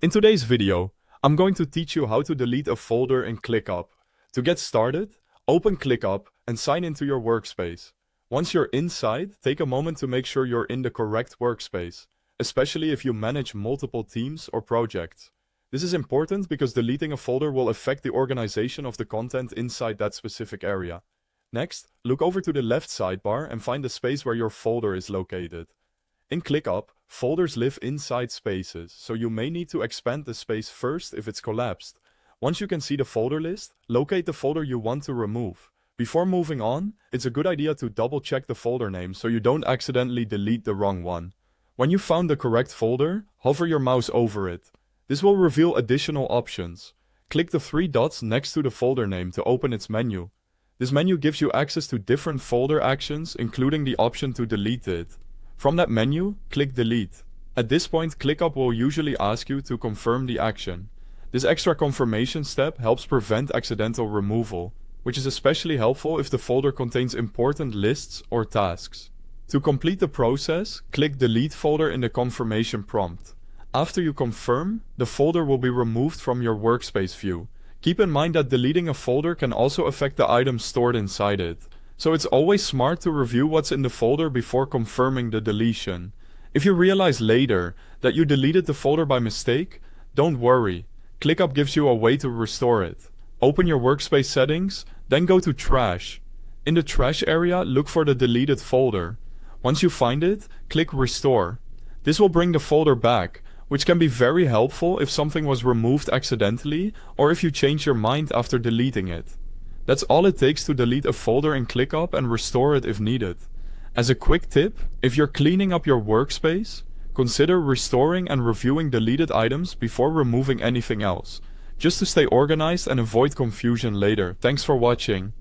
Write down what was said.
In today's video, I'm going to teach you how to delete a folder in ClickUp. To get started, open ClickUp and sign into your workspace. Once you're inside, take a moment to make sure you're in the correct workspace, especially if you manage multiple teams or projects. This is important because deleting a folder will affect the organization of the content inside that specific area. Next, look over to the left sidebar and find the space where your folder is located. In ClickUp, folders live inside spaces, so you may need to expand the space first if it's collapsed. Once you can see the folder list, locate the folder you want to remove. Before moving on, it's a good idea to double-check the folder name so you don't accidentally delete the wrong one. When you found the correct folder, hover your mouse over it. This will reveal additional options. Click the three dots next to the folder name to open its menu. This menu gives you access to different folder actions, including the option to delete it. From that menu, click Delete. At this point, ClickUp will usually ask you to confirm the action. This extra confirmation step helps prevent accidental removal, which is especially helpful if the folder contains important lists or tasks. To complete the process, click Delete Folder in the confirmation prompt. After you confirm, the folder will be removed from your workspace view. Keep in mind that deleting a folder can also affect the items stored inside it. So it's always smart to review what's in the folder before confirming the deletion. If you realize later that you deleted the folder by mistake, don't worry. ClickUp gives you a way to restore it. Open your workspace settings, then go to Trash. In the Trash area, look for the deleted folder. Once you find it, click Restore. This will bring the folder back, which can be very helpful if something was removed accidentally or if you change your mind after deleting it. That's all it takes to delete a folder in ClickUp and restore it if needed. As a quick tip, if you're cleaning up your workspace, consider restoring and reviewing deleted items before removing anything else, just to stay organized and avoid confusion later. Thanks for watching.